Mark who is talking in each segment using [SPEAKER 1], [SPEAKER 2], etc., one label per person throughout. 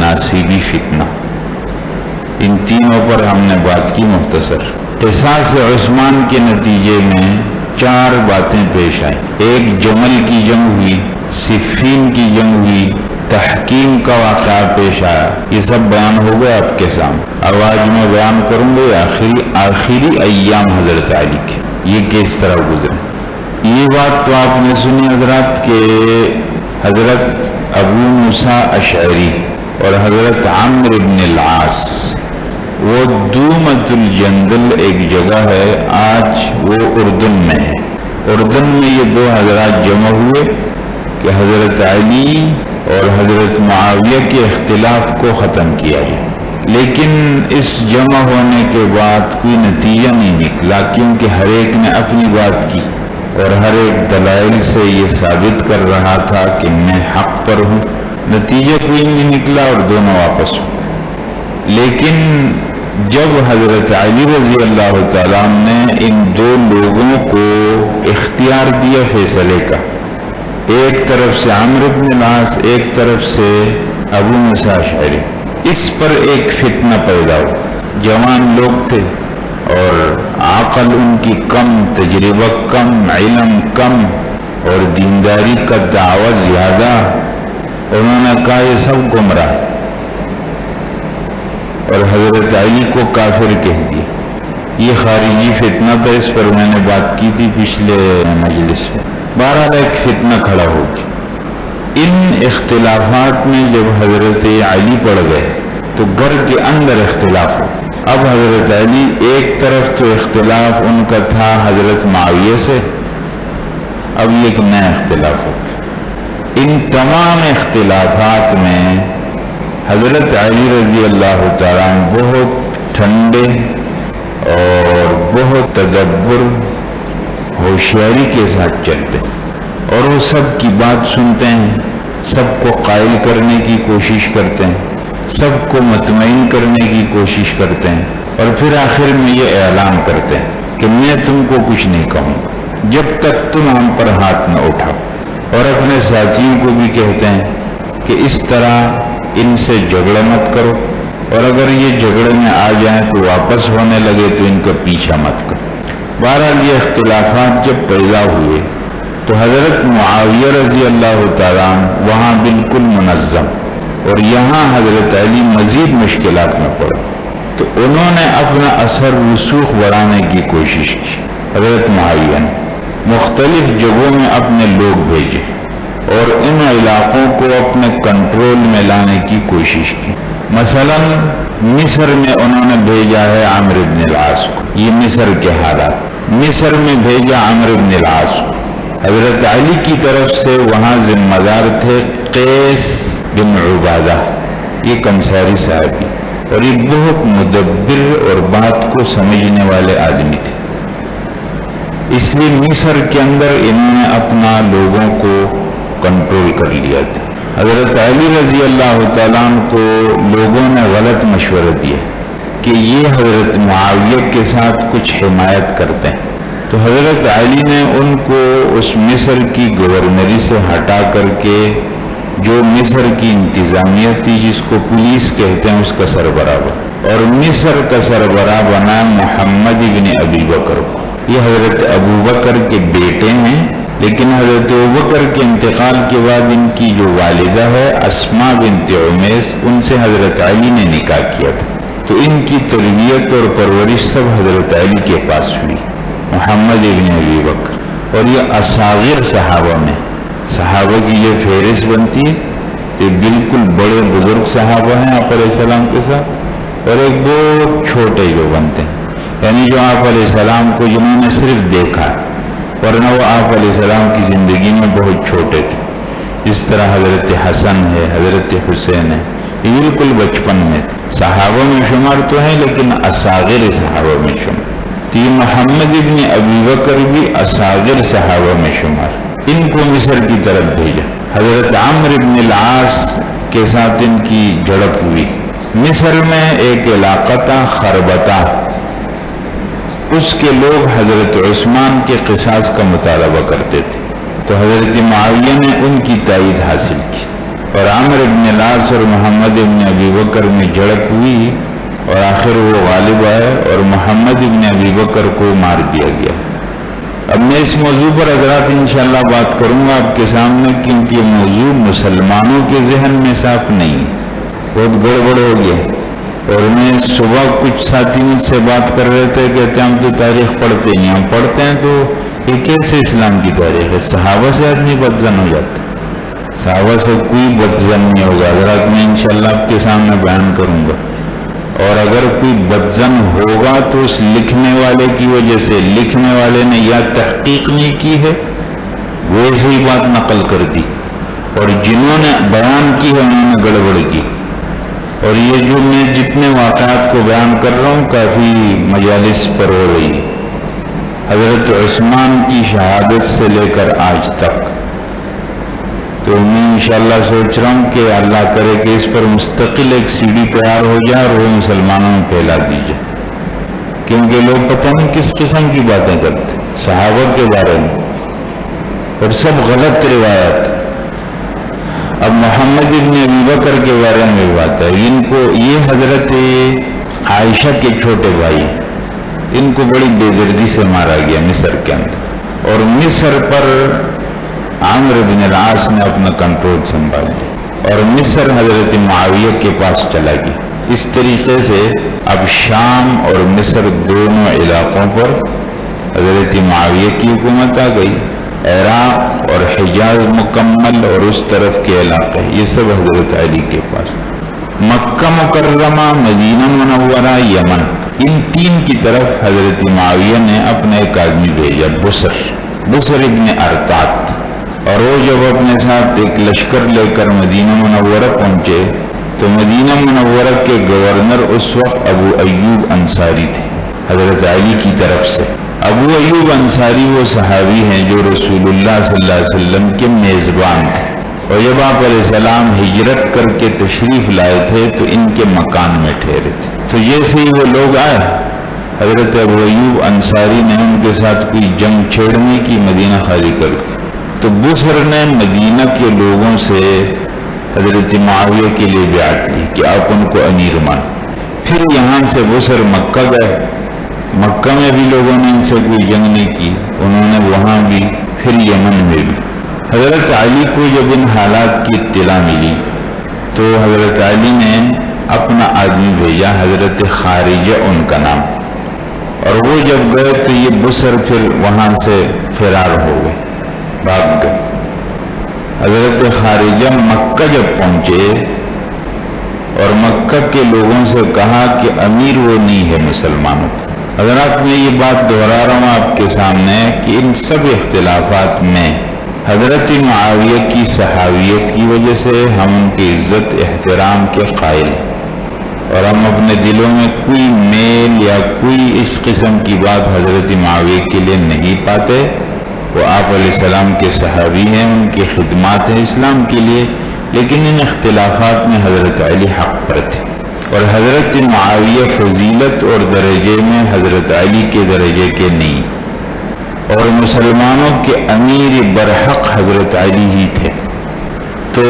[SPEAKER 1] ناصیبی فتنہ، ان تینوں پر ہم نے بات کی مختصر۔ قصاص عثمان کے نتیجے میں 4 باتیں پیش آئیں۔ ایک جمل کی جنگ ہوئی، صفین کی جنگ ہوئی، تحکیم کا واقعہ پیش آیا، یہ سب بیان ہو گیا آپ کے سامنے۔ اب آج میں بیان کروں گا آخری ایام حضرت علی کے، یہ کس طرح گزرے۔ یہ بات تو آپ نے سنی حضرات کہ حضرت ابو موسیٰ اشعری اور حضرت عمرو بن العاص، وہ دومت الجندل ایک جگہ ہے، آج وہ اردن میں ہے۔ اردن میں یہ 2 حضرات جمع ہوئے کہ حضرت علی اور حضرت معاویہ کے اختلاف کو ختم کیا جائے، لیکن اس جمع ہونے کے بعد کوئی نتیجہ نہیں نکلا، کیونکہ ہر ایک نے اپنی بات کی اور ہر ایک دلائل سے یہ ثابت کر رہا تھا کہ میں حق پر ہوں۔ نتیجہ کوئی نہیں نکلا اور دونوں واپس ہو۔ لیکن جب حضرت علی رضی اللہ تعالیٰ نے ان 2 لوگوں کو اختیار دیا فیصلے کا، ایک طرف سے عمرو بن العاص، ایک طرف سے ابو موسیٰ اشعری، اس پر ایک فتنہ پیدا ہوا۔ جوان لوگ تھے اور عقل ان کی کم، تجربہ کم، علم کم اور دینداری کا دعویٰ زیادہ۔ انہوں نے کہا یہ سب گمراہ ہے، اور حضرت علی کو کافر کہہ دیا۔ یہ خارجی فتنہ تھا، اس پر میں نے بات کی تھی پچھلے مجلس میں۔ بہرحال ایک فتنہ کھڑا ہو گیا۔ ان اختلافات میں جب حضرت علی پڑ گئے تو گھر کے اندر اختلاف ہو۔ اب حضرت علی ایک طرف تو اختلاف ان کا تھا حضرت معاویہ سے، اب یہ ایک نیا اختلاف ہو۔ ان تمام اختلافات میں حضرت علی رضی اللہ تعالیٰ بہت ٹھنڈے اور بہت تدبر، ہوشیاری کے ساتھ چلتے اور وہ سب کی بات سنتے ہیں، سب کو قائل کرنے کی کوشش کرتے ہیں، سب کو مطمئن کرنے کی کوشش کرتے ہیں، اور پھر آخر میں یہ اعلان کرتے ہیں کہ میں تم کو کچھ نہیں کہوں جب تک تم ہم پر ہاتھ نہ اٹھاؤ، اور اپنے ساتھیوں کو بھی کہتے ہیں کہ اس طرح ان سے جھگڑا مت کرو، اور اگر یہ جھگڑے میں آ جائیں تو واپس ہونے لگے تو ان کا پیچھا مت کرو۔ بہرحال یہ اختلافات جب پیدا ہوئے تو حضرت معاویہ رضی اللہ تعالیٰ وہاں بالکل منظم، اور یہاں حضرت علی مزید مشکلات میں پڑے، تو انہوں نے اپنا اثر رسوخ بڑھانے کی کوشش کی۔ حضرت معاویہ نے مختلف جگہوں میں اپنے لوگ بھیجے اور ان علاقوں کو اپنے کنٹرول میں لانے کی کوشش کی۔ مثلا مصر میں انہوں نے بھیجا ہے عمرو بن العاص کو، یہ مصر کے حالات، مصر میں بھیجا عمرو بن العاص کو۔ حضرت علی کی طرف سے وہاں ذمہ دار تھے قیس بن عبادہ، یہ کنساری صاحبی، اور یہ بہت مدبر اور بات کو سمجھنے والے آدمی تھے، اس لیے مصر کے اندر انہوں نے اپنا لوگوں کو کنٹرول کر لیا تھا۔ حضرت علی رضی اللہ تعالیٰ کو لوگوں نے غلط مشورہ دیا کہ یہ حضرت معاویہ کے ساتھ کچھ حمایت کرتے ہیں، تو حضرت علی نے ان کو اس مصر کی گورنری سے ہٹا کر کے جو مصر کی انتظامیہ تھی، جس کو پولیس کہتے ہیں، اس کا سربراہ بنا، اور مصر کا سربراہ بنا محمد ابن ابی بکر کو۔ یہ حضرت ابو بکر کے بیٹے ہیں، لیکن حضرت ابوبکر کے انتقال کے بعد ان کی جو والدہ ہے اسماء بنت عمیس، ان سے حضرت علی نے نکاح کیا تھا، تو ان کی تربیت اور پرورش سب حضرت علی کے پاس ہوئی، محمد ابن ابی بکر۔ اور یہ اصاغر صحابہ میں، صحابہ کی جو فہرست بنتی ہے، یہ بالکل بڑے بزرگ صحابہ ہیں آپ علیہ السلام کے ساتھ، اور ایک بہت چھوٹے جو بنتے ہیں، یعنی جو آپ علیہ السلام کو جنہوں نے صرف دیکھا، ورنہ وہ آپ علیہ السلام کی زندگی میں بہت چھوٹے تھے۔ اس طرح حضرت حسن ہے، حضرت حسین ہے، یہ بالکل بچپن میں تھے، صحابہ میں شمار تو ہیں لیکن اصاغر صحابہ میں شمار۔ تو یہ محمد ابن ابی بکر بھی اصاغر صحابہ میں شمار، ان کو مصر کی طرف بھیجا۔ حضرت عمرو بن العاص کے ساتھ ان کی جھڑپ ہوئی۔ مصر میں ایک علاقہ تھا خربتہ، اس کے لوگ حضرت عثمان کے قصاص کا مطالبہ کرتے تھے، تو حضرت معاویہ نے ان کی تائید حاصل کی اور عمرو بن العاص اور محمد بن ابی بکر میں جھڑپ ہوئی اور آخر وہ غالب آئے اور محمد بن ابی بکر کو مار دیا گیا۔ اب میں اس موضوع پر حضرات انشاءاللہ بات کروں گا آپ کے سامنے، کیونکہ یہ موضوع مسلمانوں کے ذہن میں صاف نہیں ہے، بہت گڑبڑ ہو گیا۔ اور میں صبح کچھ ساتھی مجھ سے بات کر رہے تھے، کہتے ہیں ہم تو تاریخ پڑھتے نہیں، ہم پڑھتے ہیں تو یہ کیسے اسلام کی تاریخ ہے؟ صحابہ سے آدمی بدزن ہو جاتا ہے، صحابہ سے کوئی بدزن نہیں ہوگا حضرات، میں انشاءاللہ آپ کے سامنے بیان کروں گا۔ اور اگر کوئی بدزن ہوگا تو اس لکھنے والے کی وجہ سے، لکھنے والے نے یا تحقیق نہیں کی ہے، وہ ایسی ہی بات نقل کر دی، اور جنہوں نے بیان کی ہے انہوں نے گڑبڑ کی۔ اور یہ جو میں جتنے واقعات کو بیان کر رہا ہوں کافی مجالس پر ہو رہی ہے، حضرت عثمان کی شہادت سے لے کر آج تک۔ تو میں انشاءاللہ سوچ رہا ہوں کہ اللہ کرے کہ اس پر مستقل ایک سی ڈی تیار ہو جائے اور وہ مسلمانوں میں پھیلا دی جائے، کیونکہ لوگ پتہ نہیں کس قسم کی باتیں کرتے صحابہ کے بارے میں، اور سب غلط روایت۔ اب محمد ابن ابی بکر کے بارے میں بات ہے، ان کو یہ حضرت عائشہ کے چھوٹے بھائی، ان کو بڑی بے دردی سے مارا گیا مصر کے اندر، اور مصر پر عمرو بن العاص نے اپنا کنٹرول سنبھال لیا اور مصر حضرت معاویہ کے پاس چلا گیا۔ اس طریقے سے اب شام اور مصر دونوں علاقوں پر حضرت معاویہ کی حکومت آ گئی، عراق اور حجاز مکمل اور اس طرف کے علاقے یہ سب حضرت علی کے پاس۔ مکہ مکرمہ، مدینہ منورہ، یمن، ان تین کی طرف حضرت معاویہ نے اپنا ایک آدمی بھیجا، بسر ابن ارطات، اور وہ جب اپنے ساتھ ایک لشکر لے کر مدینہ منورہ پہنچے تو مدینہ منورہ کے گورنر اس وقت ابو ایوب انصاری تھے حضرت علی کی طرف سے۔ ابو ایوب انصاری وہ صحابی ہیں جو رسول اللہ صلی اللہ علیہ وسلم کے میزبان تھے، اور جب آپ علیہ السلام ہجرت کر کے تشریف لائے تھے تو ان کے مکان میں ٹھہرے تھے۔ تو جیسے ہی وہ لوگ آئے، حضرت ابو ایوب انصاری نے ان کے ساتھ کوئی جنگ چھیڑنے کی، مدینہ خالی کر دی، تو بسر نے مدینہ کے لوگوں سے حضرت معاویہ کے لیے بیعت لی کہ آپ ان کو امیر مان۔ پھر یہاں سے بسر مکہ گئے، مکہ میں بھی لوگوں نے ان سے کوئی جنگ نہیں کی، انہوں نے وہاں بھی، پھر یمن میں بھی۔ حضرت علی کو جب ان حالات کی اطلاع ملی تو حضرت علی نے اپنا آدمی بھیجا، حضرت خارجہ ان کا نام، اور وہ جب گئے تو یہ بسر پھر وہاں سے فرار ہو گئے، بھاگ گئے۔ حضرت خارجہ مکہ جب پہنچے اور مکہ کے لوگوں سے کہا کہ امیر وہ نہیں ہے مسلمانوں کو۔ حضرات میں یہ بات دہرا رہا ہوں آپ کے سامنے کہ ان سب اختلافات میں حضرت معاویہ کی صحابیت کی وجہ سے ہم ان کی عزت احترام کے قائل ہیں، اور ہم اپنے دلوں میں کوئی میل یا کوئی اس قسم کی بات حضرت معاویہ کے لیے نہیں پاتے۔ وہ آپ علیہ السلام کے صحابی ہیں، ان کی خدمات ہیں اسلام کے لیے، لیکن ان اختلافات میں حضرت علی حق پر تھے، اور حضرت معاویہ فضیلت اور درجے میں حضرت علی کے درجے کے نہیں، اور مسلمانوں کے امیر برحق حضرت علی ہی تھے۔ تو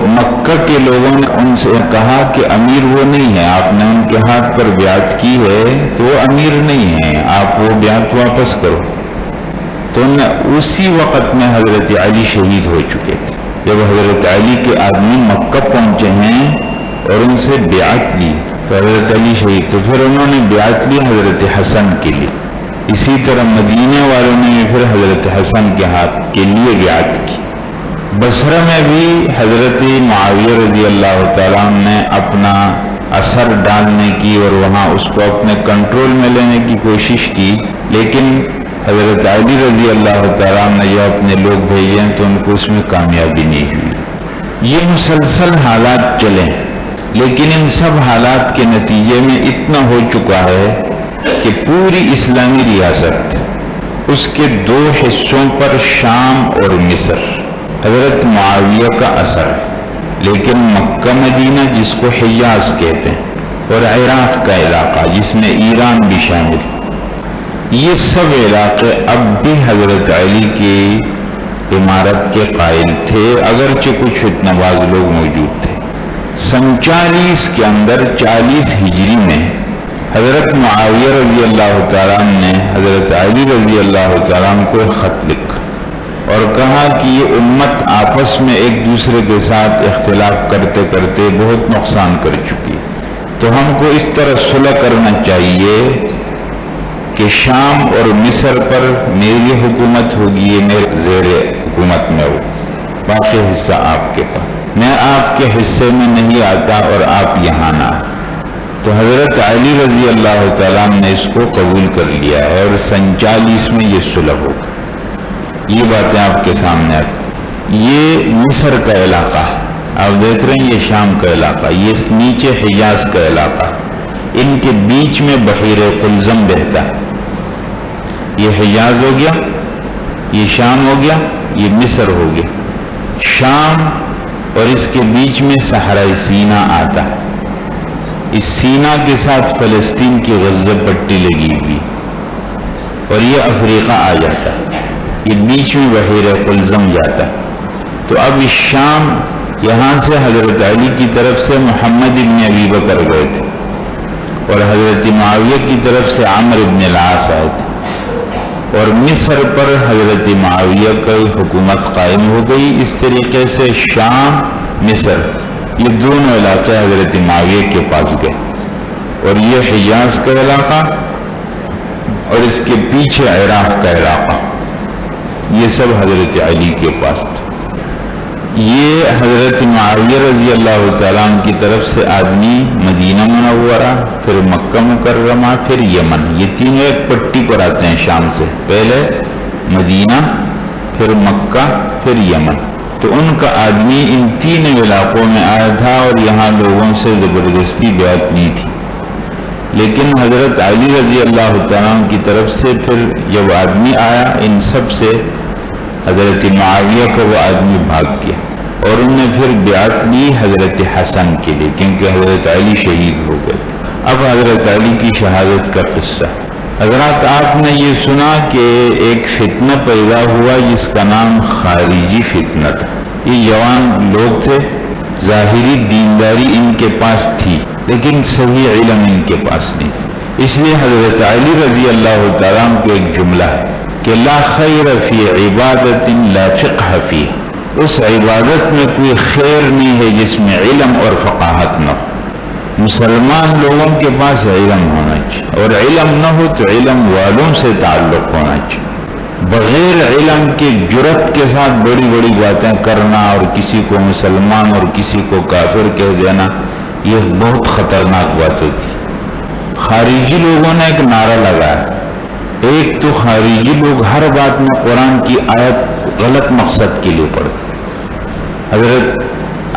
[SPEAKER 1] مکہ کے لوگوں نے ان سے کہا کہ امیر وہ نہیں ہے، آپ نے ان کے ہاتھ پر بیعت کی ہے تو وہ امیر نہیں ہے، آپ وہ بیعت واپس کرو۔ تو اسی وقت میں حضرت علی شہید ہو چکے تھے۔ جب حضرت علی کے آدمی مکہ پہنچے ہیں اور ان سے بیعت لی تو حضرت علی شہید، تو پھر انہوں نے بیعت لی حضرت حسن کے لیے۔ اسی طرح مدینہ والوں نے بھی پھر حضرت حسن کے ہاتھ کے لیے بیعت کی۔ بصرہ میں بھی حضرت معاویہ رضی اللہ تعالیٰ عنہ نے اپنا اثر ڈالنے کی اور وہاں اس کو اپنے کنٹرول میں لینے کی کوشش کی، لیکن حضرت علی رضی اللہ تعالیٰ نے جو اپنے لوگ بھیجے ہیں تو ان کو اس میں کامیابی نہیں ہوئی۔ یہ مسلسل حالات چلے، لیکن ان سب حالات کے نتیجے میں اتنا ہو چکا ہے کہ پوری اسلامی ریاست، اس کے دو حصوں پر شام اور مصر حضرت معاویہ کا اثر ہے، لیکن مکہ مدینہ جس کو حجاز کہتے ہیں اور عراق کا علاقہ جس میں ایران بھی شامل، یہ سب علاقے اب بھی حضرت علی کی عمارت کے قائل تھے، اگرچہ کچھ فتنہ باز لوگ موجود تھے۔ سن 40 کے اندر 40 ہجری میں حضرت معاویہ رضی اللہ تعالیٰ عنہ نے حضرت علی رضی اللہ تعالیٰ عنہ کو خط لکھا اور کہا کہ یہ امت آپس میں ایک دوسرے کے ساتھ اختلاف کرتے کرتے بہت نقصان کر چکی، تو ہم کو اس طرح صلح کرنا چاہیے کہ شام اور مصر پر میری حکومت ہوگی، یہ میرے زیر حکومت میں ہو، باقی حصہ آپ کے پاس، میں آپ کے حصے میں نہیں آتا اور آپ یہاں نہ آئے۔ تو حضرت علی رضی اللہ تعالیٰ نے اس کو قبول کر لیا ہے اور سن 40 میں یہ صلح ہو گئی۔ یہ باتیں آپ کے سامنے آتی۔ یہ مصر کا علاقہ ہے، آپ دیکھ رہے ہیں، یہ شام کا علاقہ، یہ نیچے حجاز کا علاقہ، ان کے بیچ میں بحیر قلزم بہتا ہے۔ یہ حجاز ہو گیا، یہ شام ہو گیا، یہ مصر ہو گیا۔ شام اور اس کے بیچ میں صحرائے سینا آتا ہے، اس سینا کے ساتھ فلسطین کی غزہ پٹی لگی ہوئی، اور یہ افریقہ آ جاتا ہے، یہ بیچ میں بحیر قلزم جاتا ہے۔ تو اب اس شام، یہاں سے حضرت علی کی طرف سے محمد ابن ابی بکر گئے تھے اور حضرت معاویہ کی طرف سے عمرو ابن العاص آئے تھے، اور مصر پر حضرت معاویہ کی حکومت قائم ہو گئی۔ اس طریقے سے شام، مصر، یہ دونوں علاقے حضرت معاویہ کے پاس گئے، اور یہ حجاز کا علاقہ اور اس کے پیچھے عراق کا علاقہ، یہ سب حضرت علی کے پاس تھا۔ یہ حضرت معاویہ رضی اللہ تعالیٰ عنہ کی طرف سے آدمی مدینہ منورہ، پھر مکہ مکرمہ، پھر یمن، یہ تینوں ایک پٹی پر آتے ہیں شام سے، پہلے مدینہ، پھر مکہ، پھر یمن۔ تو ان کا آدمی ان تین علاقوں میں آیا تھا اور یہاں لوگوں سے زبردستی بیعت لی تھی، لیکن حضرت علی رضی اللہ تعالیٰ عنہ کی طرف سے پھر جب آدمی آیا، ان سب سے حضرت معاویہ کا وہ آدمی بھاگ گیا، اور انہوں نے پھر بیعت لی حضرت حسن کے لیے، کیونکہ حضرت علی شہید ہو گئے تھے۔ اب حضرت علی کی شہادت کا قصہ، حضرات آپ نے یہ سنا کہ ایک فتنہ پیدا ہوا جس کا نام خارجی فتنہ تھا۔ یہ جوان لوگ تھے، ظاہری دینداری ان کے پاس تھی لیکن صحیح علم ان کے پاس نہیں تھا۔ اس لیے حضرت علی رضی اللہ تعالیٰ عنہ کو ایک جملہ ہے کہ لا خیر فی عبادت لا فقہ فیہ، اس عبادت میں کوئی خیر نہیں ہے جس میں علم اور فقاہت نہ ہو۔ مسلمان لوگوں کے پاس علم ہونا چاہیے، اور علم نہ ہو تو علم والوں سے تعلق ہونا چاہیے۔ بغیر علم کے جرت کے ساتھ بڑی بڑی باتیں کرنا اور کسی کو مسلمان اور کسی کو کافر کہہ دینا، یہ بہت خطرناک بات ہوتی ہے۔ خارجی لوگوں نے ایک نعرہ لگایا، ایک تو خارجی لوگ ہر بات میں قرآن کی آیت غلط مقصد کے لیے پڑھتے۔ حضرت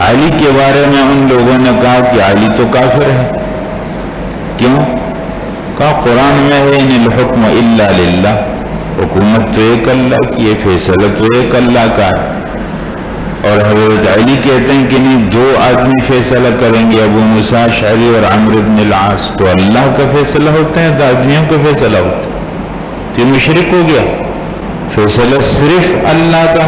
[SPEAKER 1] علی کے بارے میں ان لوگوں نے کہا کہ علی تو کافر ہے، کیوں؟ کہا قرآن میں ہے ان الحکم الا للہ، حکومت تو ایک اللہ کی ہے، فیصلہ تو ایک اللہ کا ہے۔ اور حضرت علی کہتے ہیں کہ نہیں، دو آدمی فیصلہ کریں گے، ابو موسیٰ اشعری اور عمرو بن العاص، تو اللہ کا فیصلہ ہوتا ہے تو آدمیوں کا فیصلہ ہوتا ہے، تو یہ مشرک ہو گیا، فیصلہ صرف اللہ کا۔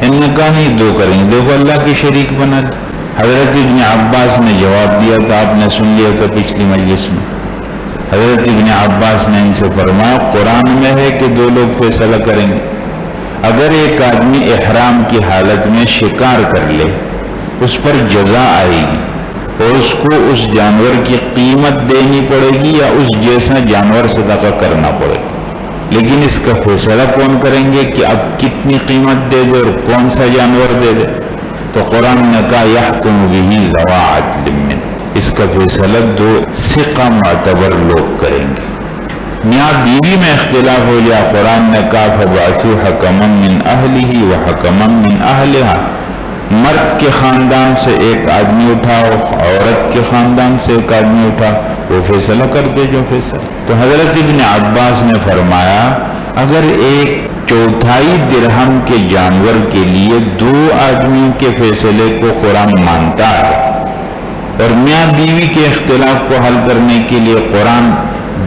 [SPEAKER 1] ان نے کہا نہیں، دو کریں گے، دیکھو اللہ کی شریک بنا لی۔ حضرت ابن عباس نے جواب دیا تھا، آپ نے سن لیا تھا پچھلی مجلس میں۔ حضرت ابن عباس نے ان سے فرمایا قرآن میں ہے کہ دو لوگ فیصلہ کریں گے، اگر ایک آدمی احرام کی حالت میں شکار کر لے، اس پر جزا آئے گی اور اس کو اس جانور کی قیمت دینی پڑے گی یا اس جیسا جانور صدقہ کرنا پڑے گا، لیکن اس کا فیصلہ کون کریں گے کہ اب کتنی قیمت دے دے اور کون سا جانور دے دے؟ تو قرآن نے کہا یحکم بہ ذوی عدل منکم، اس کا فیصلہ دو ثقہ معتبر لوگ کریں گے۔ میاں بیوی میں اختلاف ہو جائے، قرآن نے کہا فبعثوا حکما من اہلہ وحکما من اہلہا، مرد کے خاندان سے ایک آدمی اٹھاؤ، عورت کے خاندان سے ایک آدمی اٹھا، وہ فیصلہ کر دے جو فیصلہ۔ تو حضرت ابن عباس نے فرمایا اگر ایک چوتھائی درہم کے جانور کے لیے دو آدمیوں کے فیصلے کو قرآن مانتا ہے، اور میاں بیوی کے اختلاف کو حل کرنے کے لیے قرآن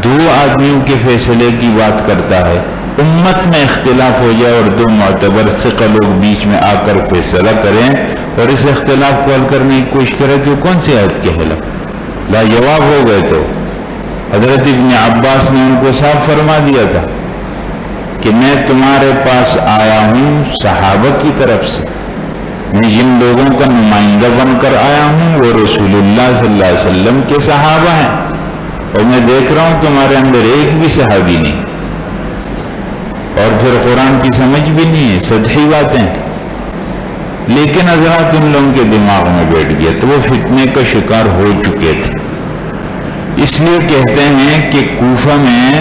[SPEAKER 1] دو آدمیوں کے فیصلے کی بات کرتا ہے، امت میں اختلاف ہو جائے اور دو معتبر ثقہ لوگ بیچ میں آ کر فیصلہ کریں اور اس اختلاف کو حل کرنے کی کوشش کرے تو کون سی آیت کے خلاف؟ لاجواب ہو گئے تو حضرت ابن عباس نے ان کو صاف فرما دیا تھا کہ میں تمہارے پاس آیا ہوں صحابہ کی طرف سے، میں جن لوگوں کا نمائندہ بن کر آیا ہوں وہ رسول اللہ صلی اللہ علیہ وسلم کے صحابہ ہیں، اور میں دیکھ رہا ہوں تمہارے اندر ایک بھی صحابی نہیں، اور پھر قرآن کی سمجھ بھی نہیں ہے، سطحی باتیں، لیکن حضرات ان لوگوں کے دماغ میں بیٹھ گیا تو وہ فتنے کا شکار ہو چکے تھے۔ اس لیے کہتے ہیں کہ کوفہ میں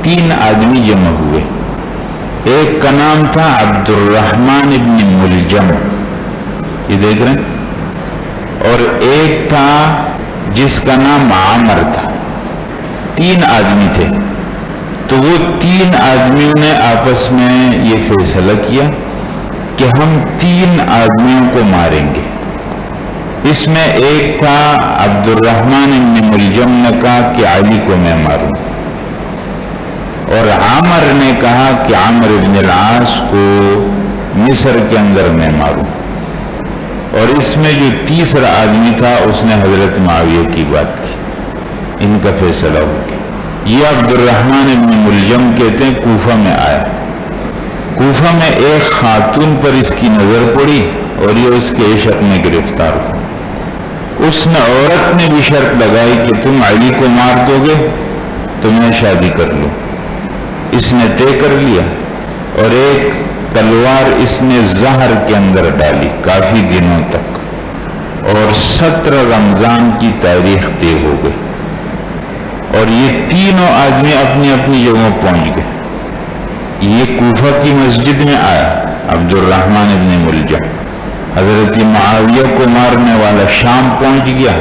[SPEAKER 1] 3 آدمی جمع ہوئے، ایک کا نام تھا عبد الرحمن ابن ملجم، یہ دیکھ رہے ہیں، اور ایک تھا جس کا نام عامر تھا، 3 آدمی تھے۔ تو وہ 3 آدمیوں نے آپس میں یہ فیصلہ کیا کہ ہم 3 آدمیوں کو ماریں گے۔ اس میں ایک تھا عبد الرحمن ابن ملجم نے کہا کہ علی کو میں ماروں، اور عامر نے کہا کہ عامر ابن العاص کو مصر کے اندر میں ماروں، اور اس میں جو تیسرا آدمی تھا اس نے حضرت معاویہ کی بات کی، ان کا فیصلہ ہو گیا۔ یہ عبد الرحمن ابن ملجم کہتے ہیں کوفہ میں آیا، کوفہ میں ایک خاتون پر اس کی نظر پڑی اور یہ اس کے عشق میں گرفتار ہو۔ اس نے عورت نے بھی شرط لگائی کہ تم علی کو مار دو گے تو میں شادی کر لوں، اس نے طے کر لیا، اور ایک تلوار اس نے زہر کے اندر ڈالی کافی دنوں تک، اور 17 رمضان کی تاریخ طے ہو گئی، اور یہ تینوں آدمی اپنی اپنی جگہوں پہنچ گئے۔ یہ کوفہ کی مسجد میں آیا عبد الرحمن ابن ملجم، حضرت معاویہ کو مارنے والا شام پہنچ گیا،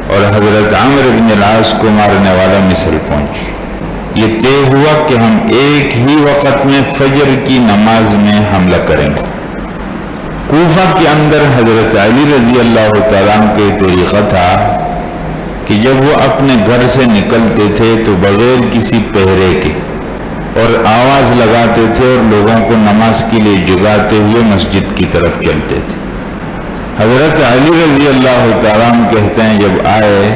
[SPEAKER 1] اور حضرت عمر ابن العاص کو مارنے والا مصر پہنچ گیا۔ یہ طے ہوا کہ ہم ایک ہی وقت میں فجر کی نماز میں حملہ کریں گے۔ کوفہ کے اندر حضرت علی رضی اللہ تعالیٰ عنہ کا طریقہ تھا کہ جب وہ اپنے گھر سے نکلتے تھے تو بغیر کسی پہرے کے اور آواز لگاتے تھے اور لوگوں کو نماز کے لیے جگاتے ہوئے مسجد کی طرف چلتے تھے۔ حضرت علی رضی اللہ تعالیٰ عنہ کہتے ہیں جب آئے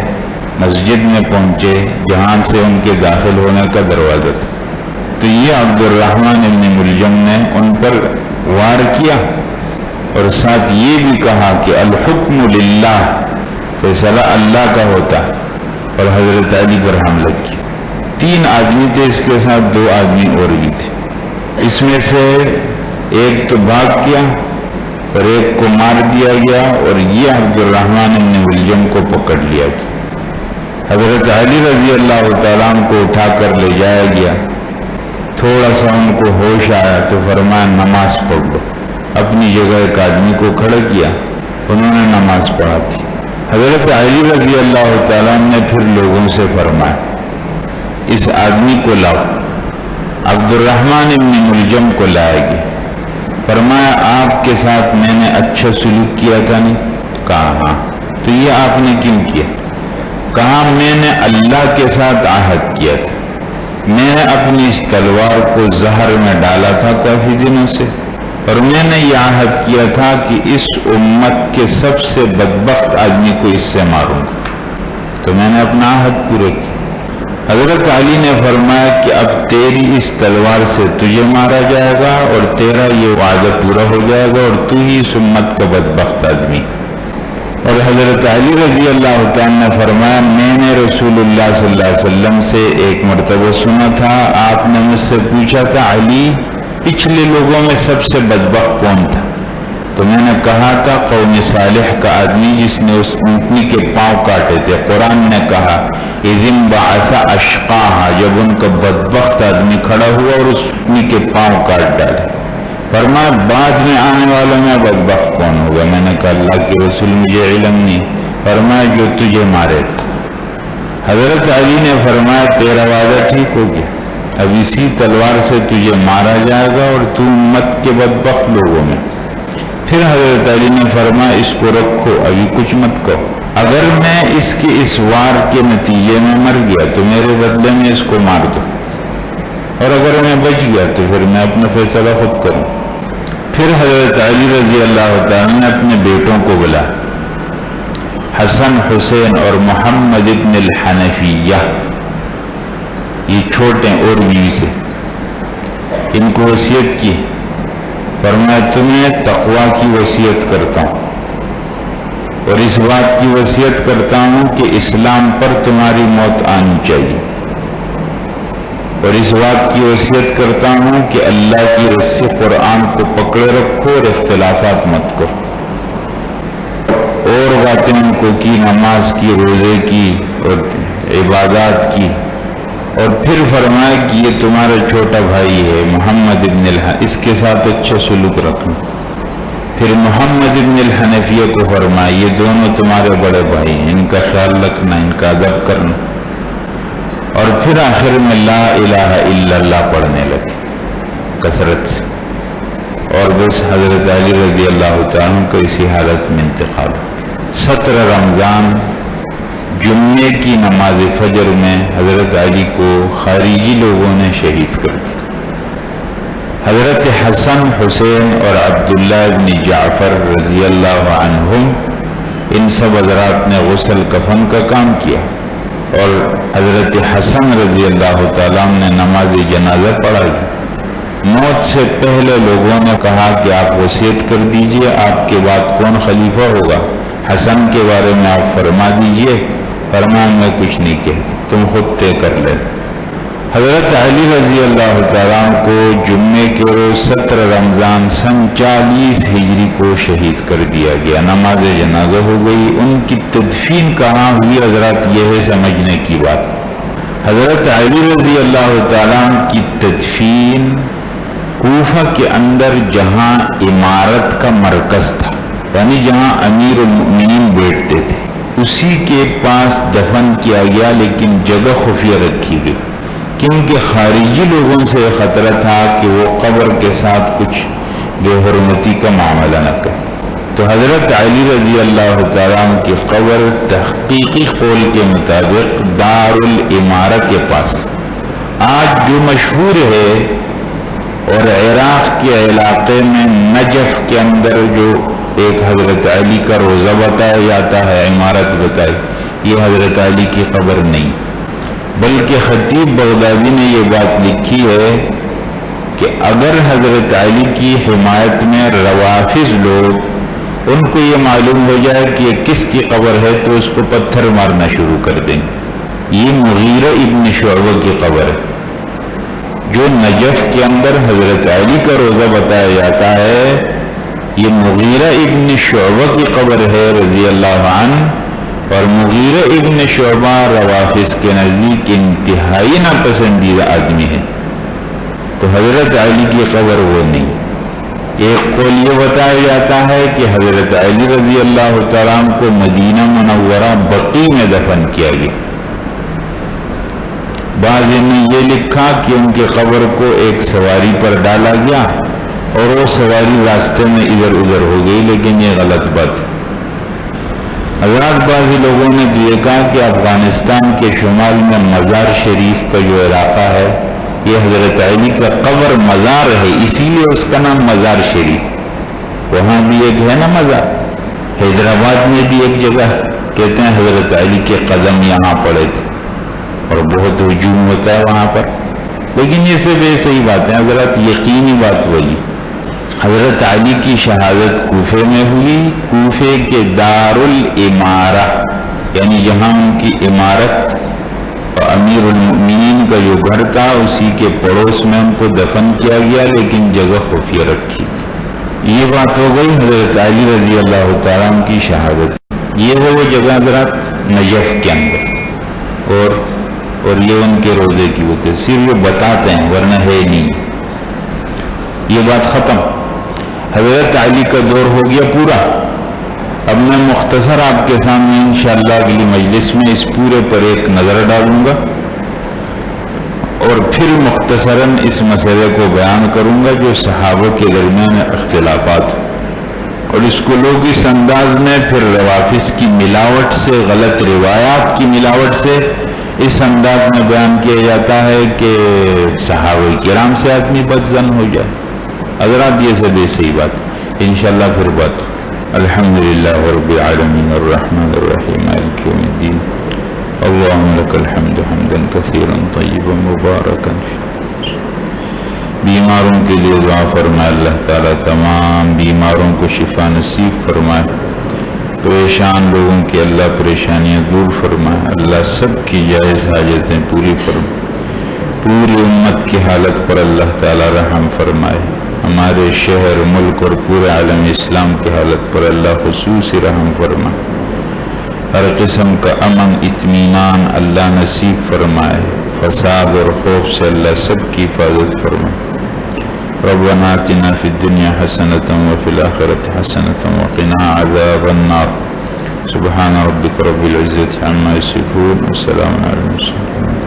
[SPEAKER 1] مسجد میں پہنچے جہاں سے ان کے داخل ہونے کا دروازہ تھا، تو یہ عبد الرحمن ابن ملجم نے ان پر وار کیا اور ساتھ یہ بھی کہا کہ الحکم للہ، فیصلہ اللہ کا ہوتا، اور حضرت علی پر حملہ کیا۔ 3 آدمی تھے، اس کے ساتھ 2 آدمی اور بھی تھے، اس میں سے ایک تو بھاگ گیا اور ایک کو مار دیا گیا، اور یہ عبد الرحمن ابن ملجم کو پکڑ لیا گیا۔ حضرت علی رضی اللہ تعالیٰ عنہ کو اٹھا کر لے جایا گیا، تھوڑا سا ان کو ہوش آیا تو فرمایا نماز پڑھ لو، اپنی جگہ ایک آدمی کو کھڑا کیا، انہوں نے نماز پڑھا تھی۔ حضرت علی رضی اللہ تعالیٰ عنہ نے پھر لوگوں سے فرمایا اس آدمی کو لاؤ، عبد الرحمن ابن ملجم کو لایا گیا، فرمایا آپ کے ساتھ میں نے اچھا سلوک کیا تھا نہیں؟ کہا ہاں۔ تو یہ آپ نے کیوں کیا؟ کہا میں نے اللہ کے ساتھ عہد کیا تھا، میں نے اپنی اس تلوار کو زہر میں ڈالا تھا کافی دنوں سے، اور میں نے یہ عہد کیا تھا کہ اس امت کے سب سے بدبخت آدمی کو اس سے ماروں گا، تو میں نے اپنا عہد پورا کیا۔ حضرت علی نے فرمایا کہ اب تیری اس تلوار سے تجھے مارا جائے گا اور تیرا یہ وعدہ پورا ہو جائے گا اور تو ہی اس امت کا بدبخت آدمی۔ اور حضرت علی رضی اللہ تعالیٰ نے فرمایا میں نے رسول اللہ صلی اللہ علیہ وسلم سے ایک مرتبہ سنا تھا، آپ نے مجھ سے پوچھا تھا علی پچھلے لوگوں میں سب سے بدبخت کون تھا؟ تو میں نے کہا تھا قوم صالح کا آدمی جس نے اس اونٹنی کے پاؤں کاٹے تھے۔ قرآن نے کہا اذ انبعث اشقاہا، جب ان کا بدبخت آدمی کھڑا ہوا اور اس اونٹنی کے پاؤں کاٹ ڈالے۔ فرمایا بعد میں آنے والوں میں بدبخت کون ہوگا؟ میں نے کہا اللہ کے رسول مجھے علم نہیں۔ فرمایا جو تجھے مارے۔ حضرت علی نے فرمایا تیرا وعدہ ٹھیک ہو گیا، اب اسی تلوار سے تجھے مارا جائے گا اور تو امت کے بدبخت لوگوں میں۔ پھر حضرت علی نے فرمایا اس کو رکھو، ابھی کچھ مت کہو، اگر میں اس کے اس وار کے نتیجے میں مر گیا تو میرے بدلے میں اس کو مار دو، اور اگر میں بچ گیا تو پھر میں اپنا فیصلہ خود کروں۔ پھر حضرت علی رضی اللہ تعالیٰ نے اپنے بیٹوں کو بلا، حسن، حسین اور محمد ابن الحنفیہ، یہ چھوٹے اور بیوی سے، ان کو وصیت کی، فرمایا تمہیں تقویٰ کی وصیت کرتا ہوں اور اس بات کی وصیت کرتا ہوں کہ اسلام پر تمہاری موت آنی چاہیے، اور اس بات کی وصیت کرتا ہوں کہ اللہ کی رسی قرآن کو پکڑے رکھو اور اختلافات مت کرو، اور باتیں ان کو کی، نماز کی، روزے کی اور عبادات کی، اور پھر فرمایا کہ یہ تمہارا چھوٹا بھائی ہے محمد ابن اس کے ساتھ اچھا سلوک رکھنا۔ پھر محمد ابن الحنفیہ کو فرمایا یہ دونوں تمہارے بڑے بھائی ہیں، ان کا خیال رکھنا، ان کا ادب کرنا، اور پھر آخر میں لا الہ الا اللہ پڑھنے لگے کثرت سے، اور بس حضرت علی رضی اللہ تعالیٰ کو اسی حالت میں انتقال۔ 17 رمضان جمعے کی نماز فجر میں حضرت علی کو خارجی لوگوں نے شہید کر دیا۔ حضرت حسن، حسین اور عبداللہ ابن جعفر رضی اللہ عنہم، ان سب حضرات نے غسل کفن کا کام کیا، اور حضرت حسن رضی اللہ تعالیٰ نے نماز جنازہ پڑھائی۔ موت سے پہلے لوگوں نے کہا کہ آپ وصیت کر دیجئے، آپ کے بعد کون خلیفہ ہوگا، حسن کے بارے میں آپ فرما دیجئے۔ فرمایا میں کچھ نہیں کہتا، تم خود طے کر لے۔ حضرت علی رضی اللہ تعالیٰ کو جمعے کے روز 17 رمضان سن 40 ہجری کو شہید کر دیا گیا، نماز جنازہ ہو گئی۔ ان کی تدفین کہاں ہوئی حضرات، یہ ہے سمجھنے کی بات۔ حضرت علی رضی اللہ تعالیٰ کی تدفین کوفہ کے اندر جہاں عمارت کا مرکز تھا، یعنی جہاں امیر المؤمنین بیٹھتے تھے، اسی کے پاس دفن کیا گیا، لیکن جگہ خفیہ رکھی گئی، کیونکہ خارجی لوگوں سے خطرہ تھا کہ وہ قبر کے ساتھ کچھ بے حرمتی کا معاملہ نہ کرے۔ تو حضرت علی رضی اللہ تعالیٰ کی قبر تحقیقی قول کے مطابق دار الامارہ کے پاس، آج جو مشہور ہے، اور عراق کے علاقے میں نجف کے اندر جو ایک حضرت علی کا روزہ بتایا جاتا ہے، عمارت بتائی، یہ حضرت علی کی قبر نہیں، بلکہ خطیب بغدادی نے یہ بات لکھی ہے کہ اگر حضرت علی کی حمایت میں روافض لوگ، ان کو یہ معلوم ہو جائے کہ یہ کس کی قبر ہے تو اس کو پتھر مارنا شروع کر دیں گے۔ یہ مغیرہ ابن شعبہ کی قبر ہے، جو نجف کے اندر حضرت علی کا روزہ بتایا جاتا ہے، یہ مغیرہ ابن شعبہ کی قبر ہے رضی اللہ عنہ، اور مغیرہ ابن شعبہ روافض کے نزدیک انتہائی ناپسندیدہ آدمی ہے، تو حضرت علی کی قبر وہ نہیں۔ ایک قول یہ بتایا جاتا ہے کہ حضرت علی رضی اللہ تعالیٰ کو مدینہ منورہ بقیع میں دفن کیا گیا۔ بعض نے یہ لکھا کہ ان کی قبر کو ایک سواری پر ڈالا گیا اور وہ سواری راستے میں ادھر ادھر ہو گئی، لیکن یہ غلط بات ہے۔ حضرات بعض لوگوں نے یہ کہا کہ افغانستان کے شمال میں مزار شریف کا جو علاقہ ہے، یہ حضرت علی کا قبر مزار ہے، اسی لیے اس کا نام مزار شریف۔ وہاں بھی ایک ہے نا مزار، حیدرآباد میں بھی ایک جگہ کہتے ہیں حضرت علی کے قدم یہاں پڑے تھے، اور بہت ہجوم ہوتا ہے وہاں پر، لیکن یہ سب ایسے ہی بات ہے حضرت، یقینی بات وہی۔ حضرت علی کی شہادت کوفے میں ہوئی، کوفے کے دار الامارہ، یعنی جہاں ان کی عمارت اور امیر المؤمنین کا جو گھر تھا اسی کے پڑوس میں ان کو دفن کیا گیا، لیکن جگہ خفیہ رکھی۔ یہ بات ہو گئی حضرت علی رضی اللہ تعالیٰ کی شہادت۔ یہ ہے وہ جگہ حضرات نجف کے اندر، اور یہ ان کے روزے کی وہ صرف یہ بتاتے ہیں، ورنہ ہے نہیں۔ یہ بات ختم، حضرت علی کا دور ہو گیا پورا۔ اب میں مختصر آپ کے سامنے انشاءاللہ اگلی مجلس میں اس پورے پر ایک نظر ڈالوں گا، اور پھر مختصراً اس مسئلے کو بیان کروں گا جو صحابہ کے درمیان اختلافات، اور اس کو لوگ اس انداز میں پھر روافض کی ملاوٹ سے، غلط روایات کی ملاوٹ سے اس انداز میں بیان کیا جاتا ہے کہ صحابہ کرام سے آدمی بدظن ہو جائے. حضرات یہ سب صحیح بات انشاءاللہ پھر بات. الحمدللہ رب العالمین الرحمن الرحیم مالک یوم الدین اللہم لک الحمد حمدا کثیرا طیبا مبارکا. بیماروں کے لیے دعا فرمائے اللہ تعالیٰ تمام بیماروں کو شفا نصیب فرمائے. پریشان لوگوں کی اللہ پریشانیاں دور فرمائے. اللہ سب کی جائز حاجتیں پوری فرمائے. پوری امت کی حالت پر اللہ تعالیٰ رحم فرمائے. ہمارے شہر ملک اور پورے عالم اسلام کی حالت پر اللہ خصوصی رحم فرمائے. ہر قسم کا امن اطمینان اللہ نصیب فرمائے. فساد اور خوف سے اللہ سب کی حفاظت فرمائے. ربنا آتنا فی الدنیا حسنۃ وفی الآخرۃ حسنۃ وقنا عذاب النار. سبحان ربک رب العزۃ عما یصفون وسلام علی المرسلین.